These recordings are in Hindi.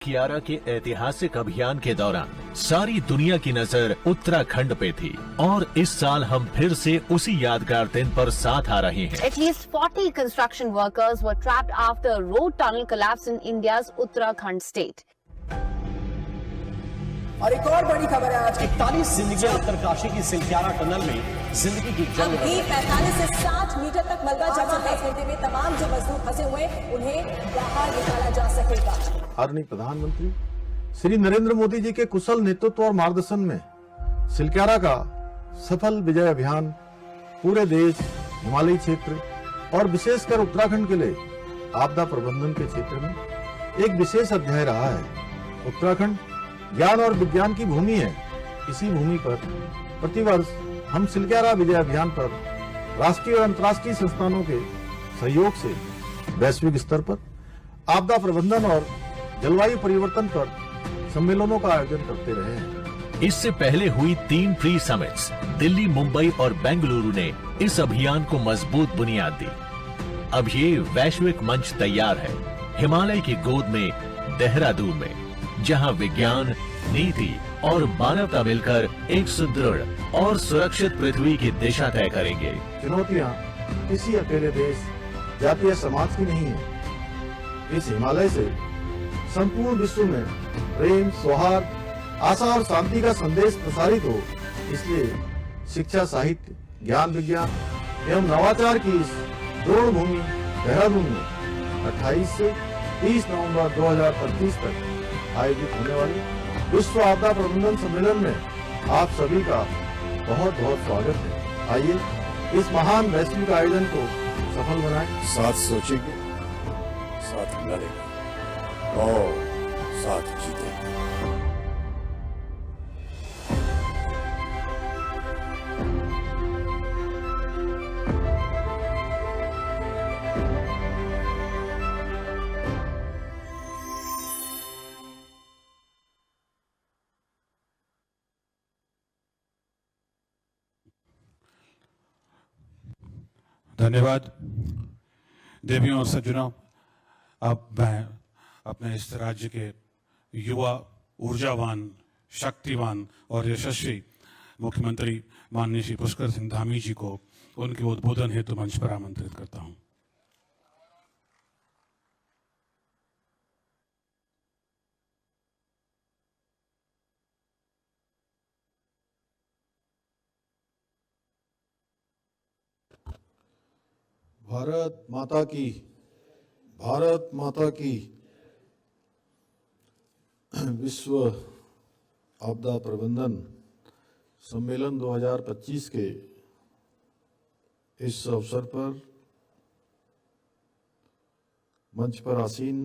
कियारा के ऐतिहासिक अभियान के दौरान सारी दुनिया की नजर उत्तराखंड पे थी और इस साल हम फिर से उसी यादगार दिन पर साथ आ रहे हैं। At least 40 construction workers were trapped after a road tunnel collapse in India's Uttarakhand state. और एक और बड़ी खबर है आज 41 जिंदगियां उत्तरकाशी की सिलक्यारा टनल में जिंदगी की जंग भी 45 से 60 मीटर तक मलबा जमा 10 घंटे में तमाम जो मजदूर फंसे हुए उन्हें बाहर निकाला जा सकेगा। आदरणीय प्रधानमंत्री श्री नरेंद्र मोदी जी के कुशल नेतृत्व और मार्गदर्शन में सिलक्यारा का सफल विजय अभियान पूरे देश, हिमालयी क्षेत्र और विशेषकर उत्तराखंड के लिए आपदा प्रबंधन के क्षेत्र में एक विशेष अध्याय रहा है। उत्तराखंड ज्ञान और विज्ञान की भूमि है। इसी भूमि पर प्रतिवर्ष हम सिलक्यारा विजय अभियान पर राष्ट्रीय और अंतर्राष्ट्रीय संस्थानों के सहयोग से वैश्विक स्तर पर आपदा प्रबंधन और जलवायु परिवर्तन पर सम्मेलनों का आयोजन करते रहे हैं। इससे पहले हुई 3 प्री समिट्स दिल्ली, मुंबई और बेंगलुरु ने इस अभियान को मजबूत बुनियाद दी। अब ये वैश्विक मंच तैयार है हिमालय की गोद में, देहरादून में, जहां विज्ञान, नीति और मानवता मिलकर एक सुदृढ़ और सुरक्षित पृथ्वी की दिशा तय करेंगे। चुनौतियां किसी अकेले देश, जाति या समाज की नहीं है। इस हिमालय से संपूर्ण विश्व में प्रेम, सौहार्द, आशा और शांति का संदेश प्रसारित हो। इसलिए शिक्षा, साहित्य, ज्ञान, विज्ञान एवं नवाचार की इस द्रोण भूमि देहरादून में 28 से 30 नवंबर 2025 तक आयोजित होने वाली विश्व आपदा प्रबंधन सम्मेलन में आप सभी का बहुत बहुत स्वागत है। आइए इस महान वैश्विक आयोजन को सफल बनाएं। साथ सोचेंगे, साथ लड़ेंगे और साथ जीतेंगे। धन्यवाद देवियों और सज्जनों। अब मैं अपने इस राज्य के युवा, ऊर्जावान, शक्तिवान और यशस्वी मुख्यमंत्री माननीय श्री पुष्कर सिंह धामी जी को उनके उद्बोधन हेतु मंच पर आमंत्रित करता हूं। भारत माता की, भारत माता की। विश्व आपदा प्रबंधन सम्मेलन 2025 के इस अवसर पर मंच पर आसीन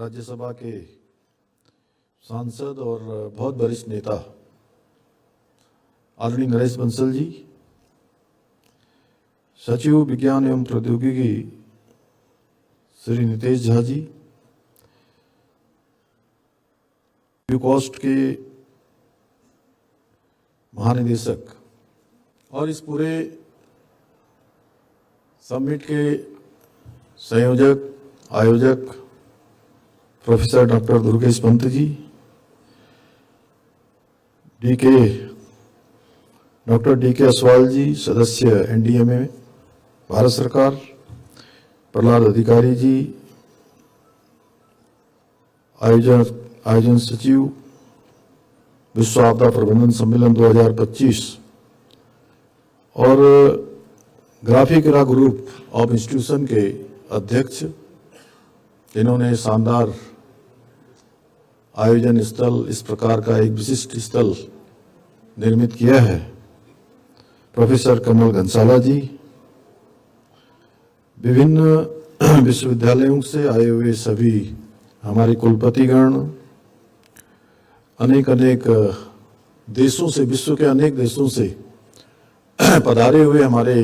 राज्यसभा के सांसद और बहुत वरिष्ठ नेता आदरणीय नरेश बंसल जी, सचिव विज्ञान एवं प्रौद्योगिकी श्री नितेश झा जी, यूकोस्ट के महानिदेशक और इस पूरे समिट के संयोजक, आयोजक professor doctor Durgesh Pant ji, doctor DK. Aswal जी, सदस्य एनडीएमए भारत सरकार, प्रहलाद अधिकारी जी, आयोजन सचिव विश्व आपदा प्रबंधन सम्मेलन 2025 और ग्राफिकरा ग्रुप ऑफ इंस्टीट्यूशन के अध्यक्ष, जिन्होंने शानदार आयोजन स्थल, इस प्रकार का एक विशिष्ट स्थल निर्मित किया है, प्रोफेसर कमल घनसाला जी, विभिन्न विश्वविद्यालयों से आए हुए सभी हमारे कुलपतिगण, अनेक देशों से, विश्व के अनेक देशों से पधारे हुए हमारे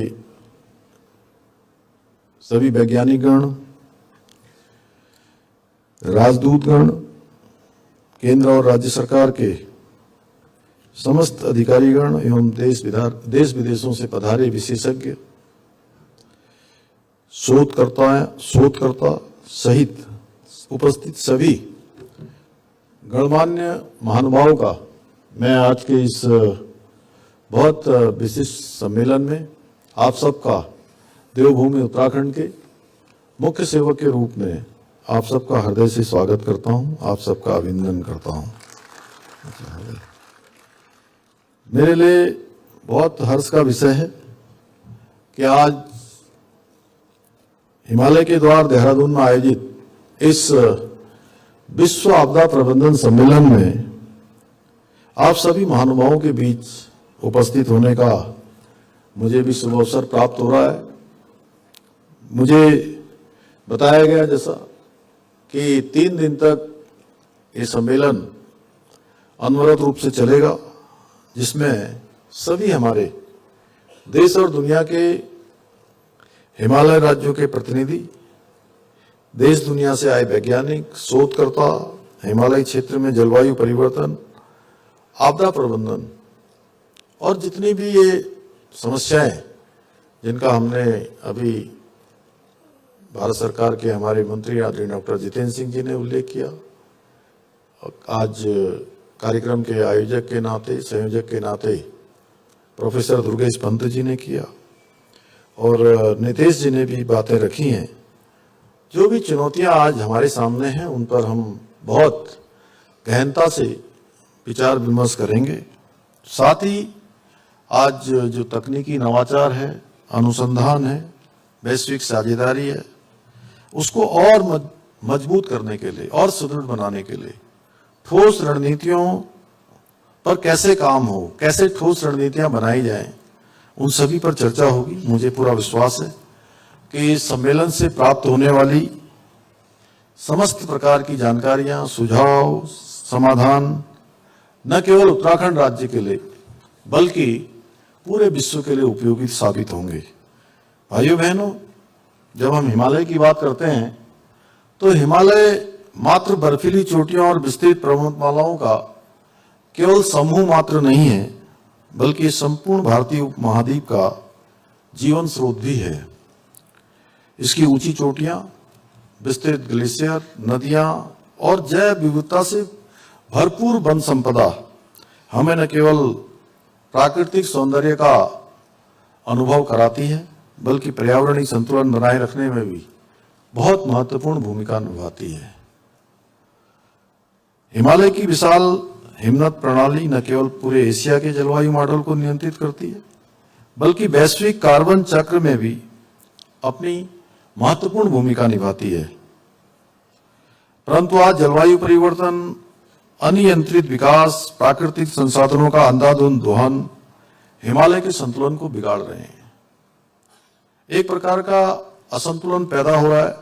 सभी वैज्ञानिकगण, राजदूतगण, केंद्र और राज्य सरकार के समस्त अधिकारीगण एवं देश विदेशों से पधारे विशेषज्ञ, शोधकर्ता सहित उपस्थित सभी गणमान्य महानुभावों का मैं आज के इस बहुत विशिष्ट सम्मेलन में आप सबका देवभूमि उत्तराखंड के मुख्य सेवक के रूप में आप सबका हृदय से स्वागत करता हूं, आप सबका अभिनंदन करता हूं। मेरे लिए बहुत हर्ष का विषय है कि आज हिमालय के द्वार देहरादून में आयोजित इस विश्व आपदा प्रबंधन सम्मेलन में आप सभी महानुभावों के बीच उपस्थित होने का मुझे भी शुभ अवसर प्राप्त हो रहा है। मुझे बताया गया जैसा कि 3 दिन तक ये सम्मेलन अनवरत रूप से चलेगा, जिसमें सभी हमारे देश और दुनिया के हिमालय राज्यों के प्रतिनिधि, देश दुनिया से आए वैज्ञानिक, शोधकर्ता, हिमालय क्षेत्र में जलवायु परिवर्तन, आपदा प्रबंधन और जितनी भी ये समस्याएं जिनका हमने अभी भारत सरकार के हमारे मंत्री आदरणीय डॉक्टर जितेंद्र सिंह जी ने उल्लेख किया, आज कार्यक्रम के आयोजक के नाते, संयोजक के नाते प्रोफेसर दुर्गेश पंत जी ने किया और नितेश जी ने भी बातें रखी हैं। जो भी चुनौतियां आज हमारे सामने हैं उन पर हम बहुत गहनता से विचार विमर्श करेंगे। साथ ही आज जो तकनीकी नवाचार है, अनुसंधान है, वैश्विक साझेदारी है, उसको और मजबूत करने के लिए और सुदृढ़ बनाने के लिए ठोस रणनीतियों पर कैसे काम हो, कैसे ठोस रणनीतियां बनाई जाएं, उन सभी पर चर्चा होगी। मुझे पूरा विश्वास है कि इस सम्मेलन से प्राप्त होने वाली समस्त प्रकार की जानकारियां, सुझाव, समाधान न केवल उत्तराखंड राज्य के लिए बल्कि पूरे विश्व के लिए उपयोगी साबित होंगे। भाइयों बहनों, जब हम हिमालय की बात करते हैं तो हिमालय मात्र बर्फीली चोटियों और विस्तृत पर्वतमालाओं का केवल समूह मात्र नहीं है, बल्कि संपूर्ण भारतीय उपमहाद्वीप का जीवन स्रोत भी है। इसकी ऊंची चोटियां, विस्तृत ग्लेशियर, नदियां और जैव विविधता से भरपूर वन संपदा हमें न केवल प्राकृतिक सौंदर्य का अनुभव कराती है, बल्कि पर्यावरणीय संतुलन बनाए रखने में भी बहुत महत्वपूर्ण भूमिका निभाती है। हिमालय की विशाल हिमनद प्रणाली न केवल पूरे एशिया के जलवायु मॉडल को नियंत्रित करती है, बल्कि वैश्विक कार्बन चक्र में भी अपनी महत्वपूर्ण भूमिका निभाती है। परंतु आज जलवायु परिवर्तन, अनियंत्रित विकास, प्राकृतिक संसाधनों का अंधाधुंध दोहन हिमालय के संतुलन को बिगाड़ रहे हैं। एक प्रकार का असंतुलन पैदा हो रहा है।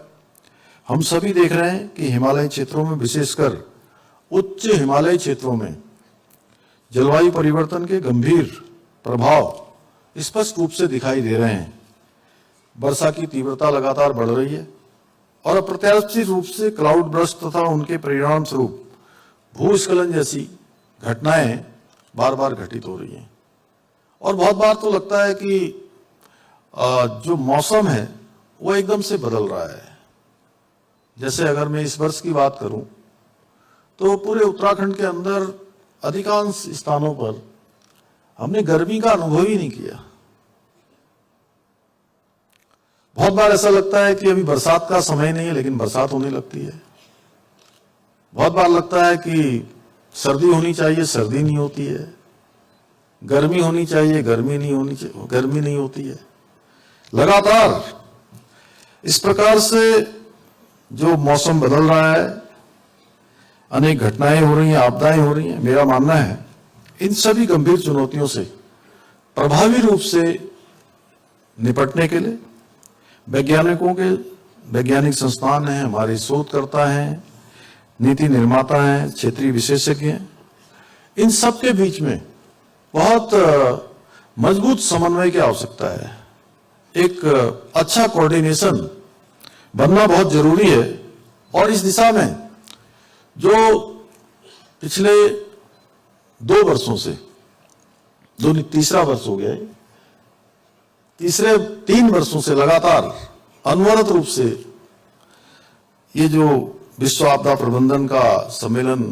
हम सभी देख रहे हैं कि हिमालय क्षेत्रों में, विशेषकर उच्च हिमालय क्षेत्रों में जलवायु परिवर्तन के गंभीर प्रभाव स्पष्ट रूप से दिखाई दे रहे हैं। वर्षा की तीव्रता लगातार बढ़ रही है और अप्रत्याशित रूप से क्लाउड बर्स्ट तथा उनके परिणाम स्वरूप भूस्खलन जैसी घटनाएं बार बार घटित हो रही हैं। और बहुत बार तो लगता है कि जो मौसम है वो एकदम से बदल रहा है। जैसे अगर मैं इस वर्ष की बात करूं तो पूरे उत्तराखंड के अंदर अधिकांश स्थानों पर हमने गर्मी का अनुभव ही नहीं किया। बहुत बार ऐसा लगता है कि अभी बरसात का समय नहीं है, लेकिन बरसात होने लगती है। बहुत बार लगता है कि सर्दी होनी चाहिए, सर्दी नहीं होती है। गर्मी होनी चाहिए, गर्मी नहीं होती है। लगातार इस प्रकार से जो मौसम बदल रहा है, अनेक घटनाएं हो रही हैं, आपदाएं हो रही हैं। मेरा मानना है इन सभी गंभीर चुनौतियों से प्रभावी रूप से निपटने के लिए वैज्ञानिक संस्थान हैं, हमारे शोधकर्ता हैं, नीति निर्माता हैं, क्षेत्रीय विशेषज्ञ हैं, इन सब के बीच में बहुत मजबूत समन्वय की आवश्यकता है। एक अच्छा कोऑर्डिनेशन बनना बहुत जरूरी है। और इस दिशा में जो पिछले 2 वर्षों से, तीसरा वर्ष हो गया है, तीसरे 3 वर्षों से लगातार अनवरत रूप से ये जो विश्व आपदा प्रबंधन का सम्मेलन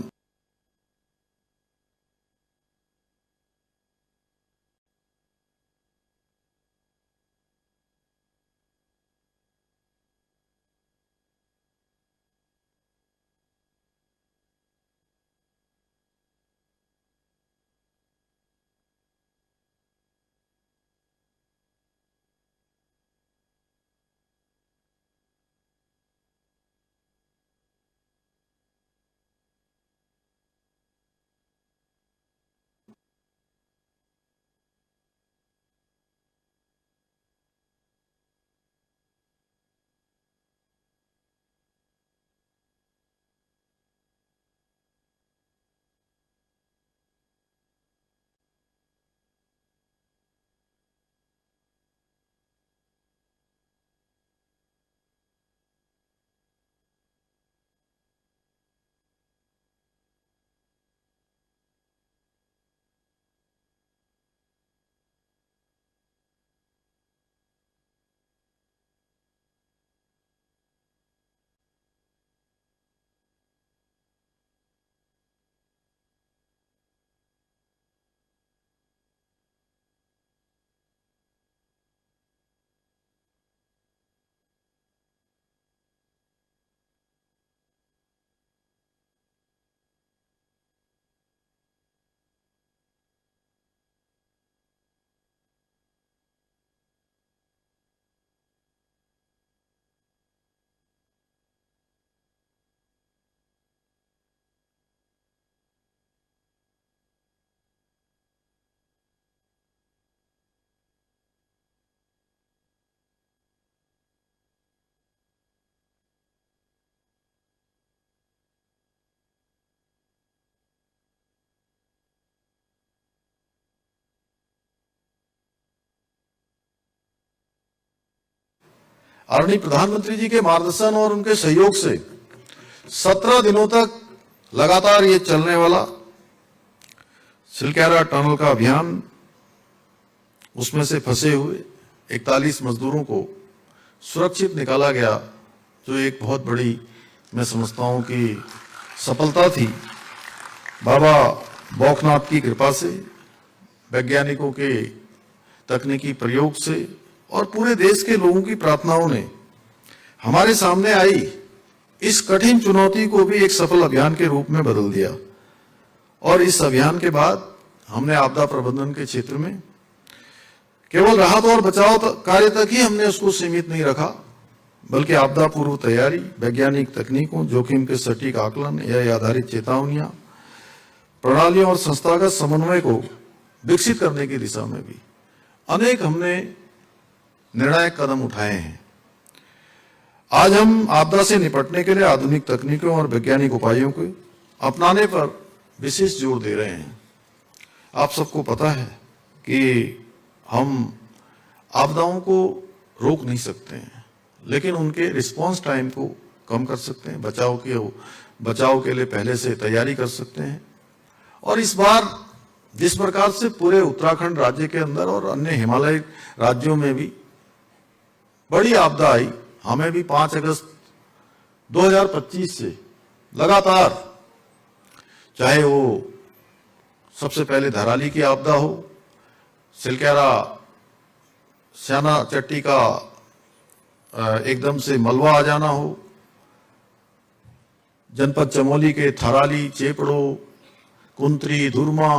आदरणीय प्रधानमंत्री जी के मार्गदर्शन और उनके सहयोग से 17 दिनों तक लगातार ये चलने वाला सिलक्यारा टनल का अभियान, उसमें से फंसे हुए 41 मजदूरों को सुरक्षित निकाला गया, जो एक बहुत बड़ी मैं समझता हूं कि सफलता थी। बाबा बौखनाथ की कृपा से, वैज्ञानिकों के तकनीकी प्रयोग से और पूरे देश के लोगों की प्रार्थनाओं ने हमारे सामने आई इस कठिन चुनौती को भी एक सफल अभियान के रूप में बदल दिया। और इस अभियान के बाद हमने आपदा प्रबंधन के क्षेत्र में केवल राहत और बचाव कार्य तक ही हमने उसको सीमित नहीं रखा, बल्कि आपदा पूर्व तैयारी, वैज्ञानिक तकनीकों, जोखिम के सटीक आकलन या आधारित चेतावनियां, प्रणालियों और संस्थागत समन्वय को विकसित करने की दिशा में भी अनेक हमने निर्णायक कदम उठाए हैं। आज हम आपदा से निपटने के लिए आधुनिक तकनीकों और वैज्ञानिक उपायों को अपनाने पर विशेष जोर दे रहे हैं। आप सबको पता है कि हम आपदाओं को रोक नहीं सकते हैं, लेकिन उनके रिस्पांस टाइम को कम कर सकते हैं, बचाव के लिए पहले से तैयारी कर सकते हैं। और इस बार जिस प्रकार से पूरे उत्तराखंड राज्य के अंदर और अन्य हिमालय राज्यों में भी बड़ी आपदा आई, हमें भी 5 अगस्त 2025 से लगातार, चाहे वो सबसे पहले धराली की आपदा हो, सिलक्यारा श्याना चट्टी का एकदम से मलबा आ जाना हो, जनपद चमोली के थराली, चेपड़ो, कुंत्री, धुरमा,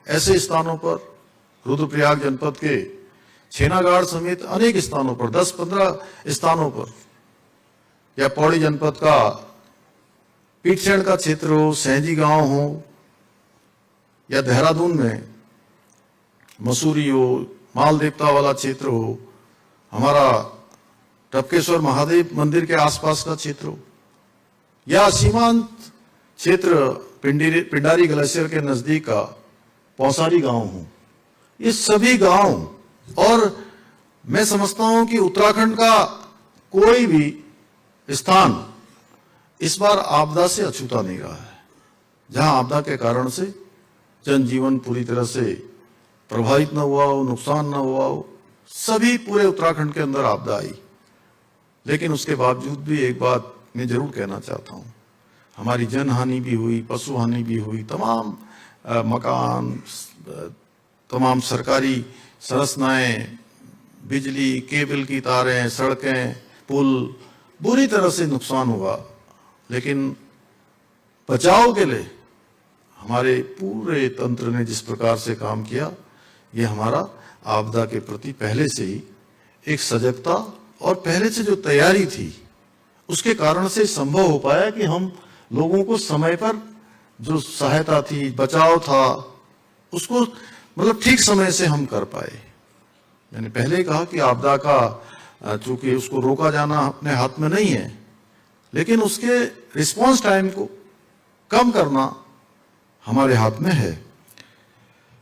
ऐसे स्थानों पर, रुद्रप्रयाग जनपद के छेनागाड़ समेत अनेक स्थानों पर, 10-15 स्थानों पर, या पौड़ी जनपद का पीठसेन का क्षेत्र हो, सहजी गांव हो, या देहरादून में मसूरी हो, माल देवता वाला क्षेत्र हो, हमारा टपकेश्वर महादेव मंदिर के आसपास का क्षेत्र हो, या सीमांत क्षेत्र पिंडारी ग्लेशियर के नजदीक का पौसारी गांव हो, ये सभी गांव, और मैं समझता हूं कि उत्तराखंड का कोई भी स्थान इस बार आपदा से अछूता नहीं रहा है। जहां आपदा के कारण से जनजीवन पूरी तरह से प्रभावित न हुआ हो, नुकसान न हुआ हो, सभी पूरे उत्तराखंड के अंदर आपदा आई। लेकिन उसके बावजूद भी एक बात मैं जरूर कहना चाहता हूं, हमारी जन हानि भी हुई, पशु हानि भी हुई, तमाम मकान, तमाम सरकारी संरचनाएं, बिजली, केबल की तारें, सड़कें, पुल बुरी तरह से नुकसान हुआ। लेकिन बचाव के लिए हमारे पूरे तंत्र ने जिस प्रकार से काम किया, ये हमारा आपदा के प्रति पहले से ही एक सजगता और पहले से जो तैयारी थी, उसके कारण से संभव हो पाया कि हम लोगों को समय पर जो सहायता थी, बचाव था, उसको मतलब ठीक समय से हम कर पाए। मैंने पहले ही कहा कि आपदा का चूंकि उसको रोका जाना अपने हाथ में नहीं है, लेकिन उसके रिस्पांस टाइम को कम करना हमारे हाथ में है।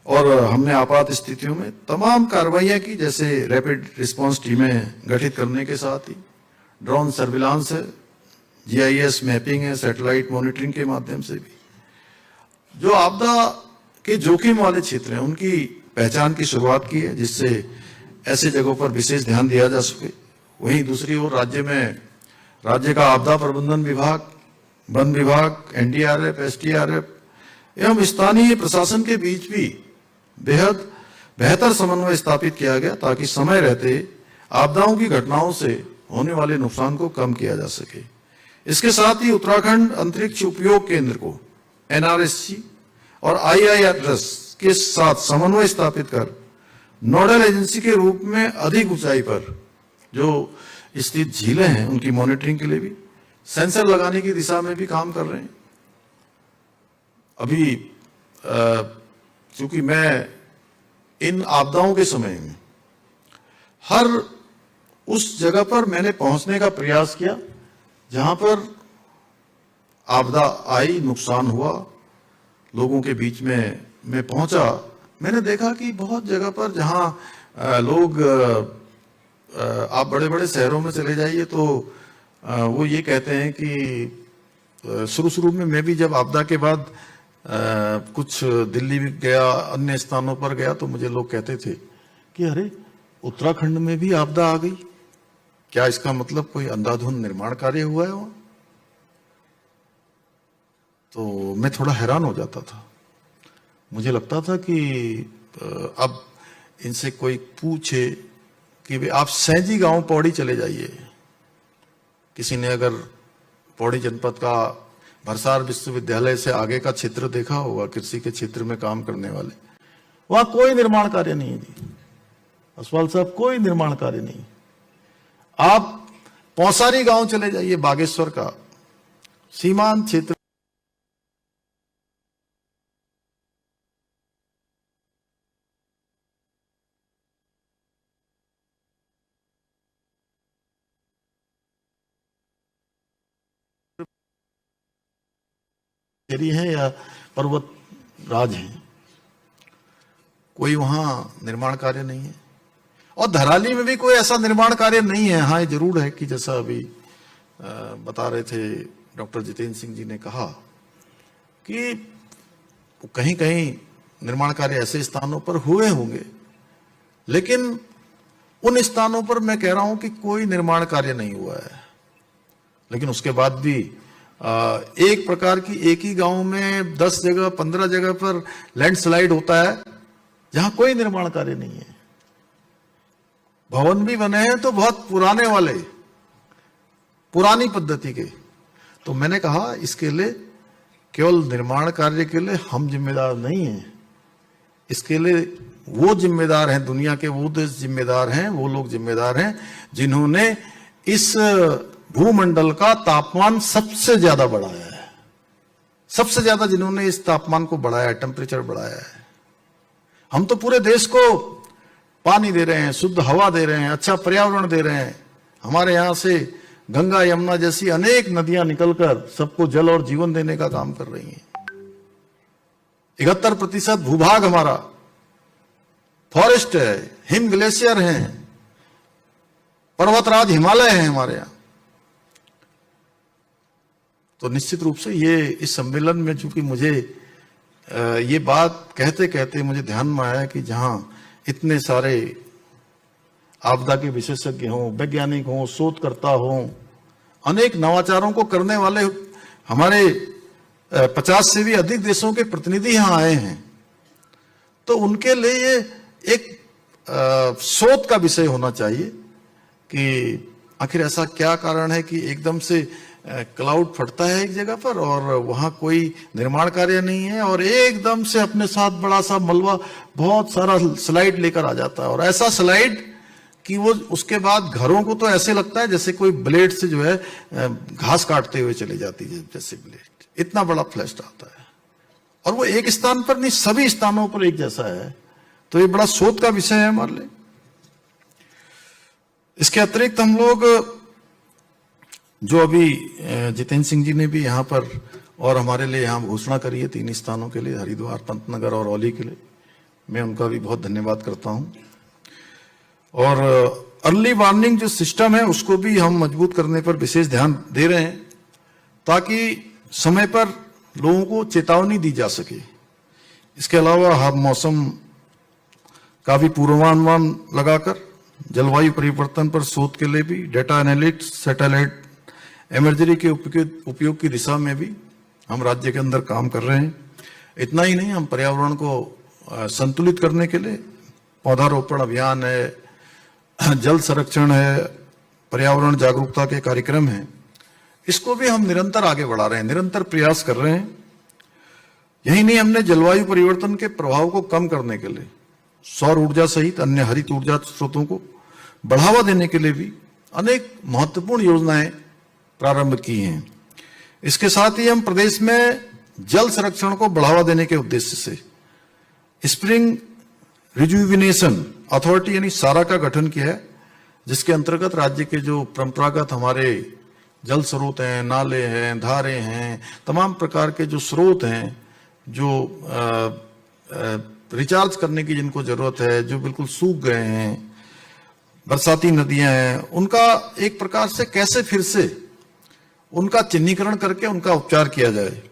और हमने आपात स्थितियों में तमाम कार्रवाइयां की, जैसे रैपिड रिस्पांस टीमें गठित करने के साथ ही ड्रोन सर्विलांस है, जीआईएस मैपिंग है, सैटेलाइट मॉनिटरिंग के माध्यम से भी जो आपदा के जोखिम वाले क्षेत्र हैं उनकी पहचान की शुरुआत की है, जिससे ऐसे जगहों पर विशेष ध्यान दिया जा सके। वहीं दूसरी ओर राज्य का आपदा प्रबंधन विभाग, वन विभाग, एनडीआरएफ, एसडीआरएफ एवं स्थानीय प्रशासन के बीच भी बेहद बेहतर समन्वय स्थापित किया गया, ताकि समय रहते आपदाओं की घटनाओं से होने वाले नुकसान को कम किया जा सके। इसके साथ ही उत्तराखंड अंतरिक्ष उपयोग केंद्र को एनआरएससी और आईआईआरएस के साथ समन्वय स्थापित कर नोडल एजेंसी के रूप में अधिक ऊंचाई पर जो स्थित झीलें हैं उनकी मॉनिटरिंग के लिए भी सेंसर लगाने की दिशा में भी काम कर रहे हैं। अभी चूंकि मैं इन आपदाओं के समय में हर उस जगह पर मैंने पहुंचने का प्रयास किया जहां पर आपदा आई, नुकसान हुआ, लोगों के बीच में मैं पहुंचा। मैंने देखा कि बहुत जगह पर जहां लोग आप बड़े बड़े शहरों में चले जाइए तो वो ये कहते हैं कि शुरू शुरू में मैं भी जब आपदा के बाद कुछ दिल्ली भी गया, अन्य स्थानों पर गया, तो मुझे लोग कहते थे कि अरे उत्तराखंड में भी आपदा आ गई, क्या इसका मतलब कोई अंधाधुंध निर्माण कार्य हुआ है वहां? तो मैं थोड़ा हैरान हो जाता था। मुझे लगता था कि अब इनसे कोई पूछे कि भाई आप सैंजी गांव पौड़ी चले जाइए, किसी ने अगर पौड़ी जनपद का भरसार विश्वविद्यालय से आगे का क्षेत्र देखा होगा, कृषि के क्षेत्र में काम करने वाले, वहां कोई निर्माण कार्य नहीं है जी। असवाल साहब, कोई निर्माण कार्य नहीं। आप पौसारी गांव चले जाइए, बागेश्वर का सीमांत क्षेत्र, है या पर्वत राज है, कोई वहां निर्माण कार्य नहीं है। और धराली में भी कोई ऐसा निर्माण कार्य नहीं है। हाँ, ये जरूर है कि जैसा अभी बता रहे थे डॉक्टर जितेंद्र सिंह जी ने कहा कि कहीं कहीं निर्माण कार्य ऐसे स्थानों पर हुए होंगे, लेकिन उन स्थानों पर मैं कह रहा हूं कि कोई निर्माण कार्य नहीं हुआ है। लेकिन उसके बाद भी एक प्रकार की एक ही गांव में 10 जगह 15 जगह पर लैंडस्लाइड होता है जहां कोई निर्माण कार्य नहीं है। भवन भी बने हैं तो बहुत पुराने वाले, पुरानी पद्धति के। तो मैंने कहा इसके लिए केवल निर्माण कार्य के लिए हम जिम्मेदार नहीं हैं, इसके लिए वो जिम्मेदार हैं, दुनिया के वो देश जिम्मेदार हैं, वो लोग जिम्मेदार हैं जिन्होंने इस भूमंडल का तापमान सबसे ज्यादा बढ़ाया है। सबसे ज्यादा जिन्होंने इस तापमान को बढ़ाया है, टेम्परेचर बढ़ाया है। हम तो पूरे देश को पानी दे रहे हैं, शुद्ध हवा दे रहे हैं, अच्छा पर्यावरण दे रहे हैं। हमारे यहां से गंगा यमुना जैसी अनेक नदियां निकलकर सबको जल और जीवन देने का काम कर रही हैं। 71% भूभाग हमारा फॉरेस्ट है, हिम ग्लेशियर हैं, पर्वतराज हिमालय है हमारे यहां। तो निश्चित रूप से ये इस सम्मेलन में, चूंकि मुझे ये बात कहते कहते मुझे ध्यान में आया कि जहां इतने सारे आपदा के विशेषज्ञ हों, वैज्ञानिक हों, शोधकर्ता हों, अनेक नवाचारों को करने वाले हमारे 50 से भी अधिक देशों के प्रतिनिधि यहां आए हैं, तो उनके लिए ये एक शोध का विषय होना चाहिए कि आखिर ऐसा क्या कारण है कि एकदम से क्लाउड फटता है एक जगह पर और वहां कोई निर्माण कार्य नहीं है, और एकदम से अपने साथ बड़ा सा मलबा बहुत सारा स्लाइड लेकर आ जाता है। और ऐसा स्लाइड कि वो उसके बाद घरों को तो ऐसे लगता है जैसे कोई ब्लेड से जो है घास काटते हुए चली जाती है, जैसे ब्लेड, इतना बड़ा फ्लैश आता है। और वो एक स्थान पर नहीं, सभी स्थानों पर एक जैसा है। तो ये बड़ा शोध का विषय है हमारे लिए। इसके अतिरिक्त हम लोग जो अभी जितेंद्र सिंह जी ने भी यहाँ पर और हमारे लिए यहाँ घोषणा करी है 3 स्थानों के लिए, हरिद्वार, पंतनगर और औली के लिए, मैं उनका भी बहुत धन्यवाद करता हूँ। और अर्ली वार्निंग जो सिस्टम है उसको भी हम मजबूत करने पर विशेष ध्यान दे रहे हैं, ताकि समय पर लोगों को चेतावनी दी जा सके। इसके अलावा हम मौसम का भी पूर्वानुमान लगाकर जलवायु परिवर्तन पर शोध के लिए भी डेटा एनालिटिक्स, सैटेलाइट इमेजरी के उपयोग की दिशा में भी हम राज्य के अंदर काम कर रहे हैं। इतना ही नहीं, हम पर्यावरण को संतुलित करने के लिए पौधारोपण अभियान है, जल संरक्षण है, पर्यावरण जागरूकता के कार्यक्रम हैं, इसको भी हम निरंतर आगे बढ़ा रहे हैं, निरंतर प्रयास कर रहे हैं। यही नहीं, हमने जलवायु परिवर्तन के प्रभाव को कम करने के लिए सौर ऊर्जा सहित अन्य हरित ऊर्जा स्रोतों को बढ़ावा देने के लिए भी अनेक महत्वपूर्ण योजनाएं प्रारंभ की हैं। इसके साथ ही हम प्रदेश में जल संरक्षण को बढ़ावा देने के उद्देश्य से स्प्रिंग रिजुविनेशन अथॉरिटी यानी सारा का गठन किया है, जिसके अंतर्गत राज्य के जो परंपरागत हमारे जल स्रोत हैं, नाले हैं, धारे हैं, तमाम प्रकार के जो स्रोत हैं, जो रिचार्ज करने की जिनको जरूरत है, जो बिल्कुल सूख गए हैं, बरसाती नदियां हैं, उनका एक प्रकार से कैसे फिर से उनका चिन्हीकरण करके उनका उपचार किया जाए।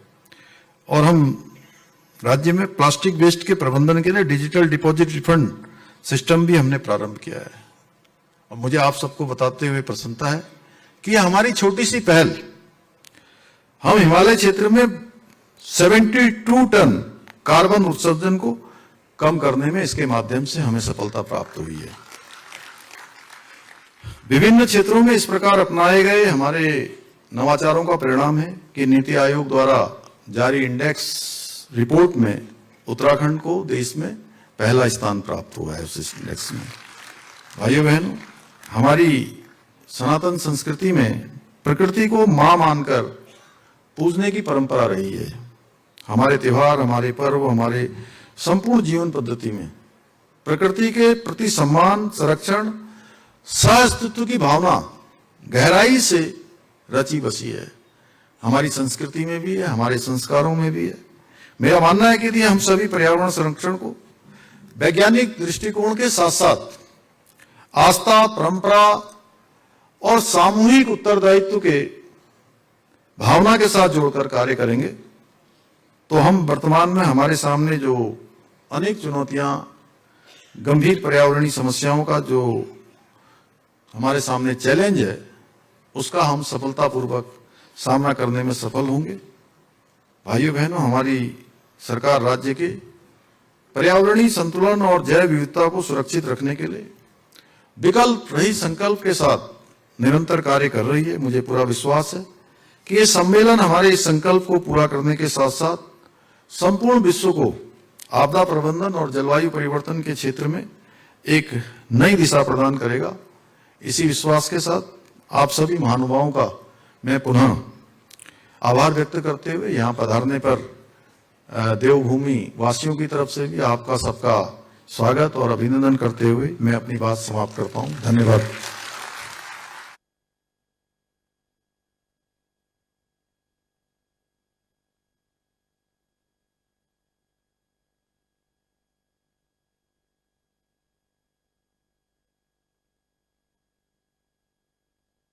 और हम राज्य में प्लास्टिक वेस्ट के प्रबंधन के लिए डिजिटल डिपॉजिट रिफंड सिस्टम भी हमने प्रारंभ किया है। और मुझे आप सबको बताते हुए प्रसन्नता है कि यह हमारी छोटी सी पहल हम हिमालय क्षेत्र में 72 टन कार्बन उत्सर्जन को कम करने में इसके माध्यम से हमें सफलता प्राप्त हुई है। विभिन्न क्षेत्रों में इस प्रकार अपनाए गए हमारे नवाचारों का परिणाम है कि नीति आयोग द्वारा जारी इंडेक्स रिपोर्ट में उत्तराखंड को देश में पहला स्थान प्राप्त हुआ है उस इंडेक्स में। भाइयों बहनों, हमारी सनातन संस्कृति में प्रकृति को मां मानकर पूजने की परंपरा रही है। हमारे त्योहार, हमारे पर्व, हमारे संपूर्ण जीवन पद्धति में प्रकृति के प्रति सम्मान, संरक्षण, सह-अस्तित्व की भावना गहराई से रची बसी है। हमारी संस्कृति में भी है, हमारे संस्कारों में भी है। मेरा मानना है कि यदि हम सभी पर्यावरण संरक्षण को वैज्ञानिक दृष्टिकोण के साथ साथ आस्था, परंपरा और सामूहिक उत्तरदायित्व के भावना के साथ जोड़कर कार्य करेंगे तो हम वर्तमान में हमारे सामने जो अनेक चुनौतियां, गंभीर पर्यावरणीय समस्याओं का जो हमारे सामने चैलेंज है, उसका हम सफलतापूर्वक सामना करने में सफल होंगे। भाइयों बहनों, हमारी सरकार राज्य के पर्यावरणीय संतुलन और जैव विविधता को सुरक्षित रखने के लिए विकल्प रहित संकल्प के साथ निरंतर कार्य कर रही है। मुझे पूरा विश्वास है कि ये सम्मेलन हमारे इस संकल्प को पूरा करने के साथ साथ संपूर्ण विश्व को आपदा प्रबंधन और जलवायु परिवर्तन के क्षेत्र में एक नई दिशा प्रदान करेगा। इसी विश्वास के साथ आप सभी महानुभावों का मैं पुनः आभार व्यक्त करते हुए यहाँ पधारने पर देवभूमि वासियों की तरफ से भी आपका सबका स्वागत और अभिनंदन करते हुए मैं अपनी बात समाप्त करता हूँ। धन्यवाद।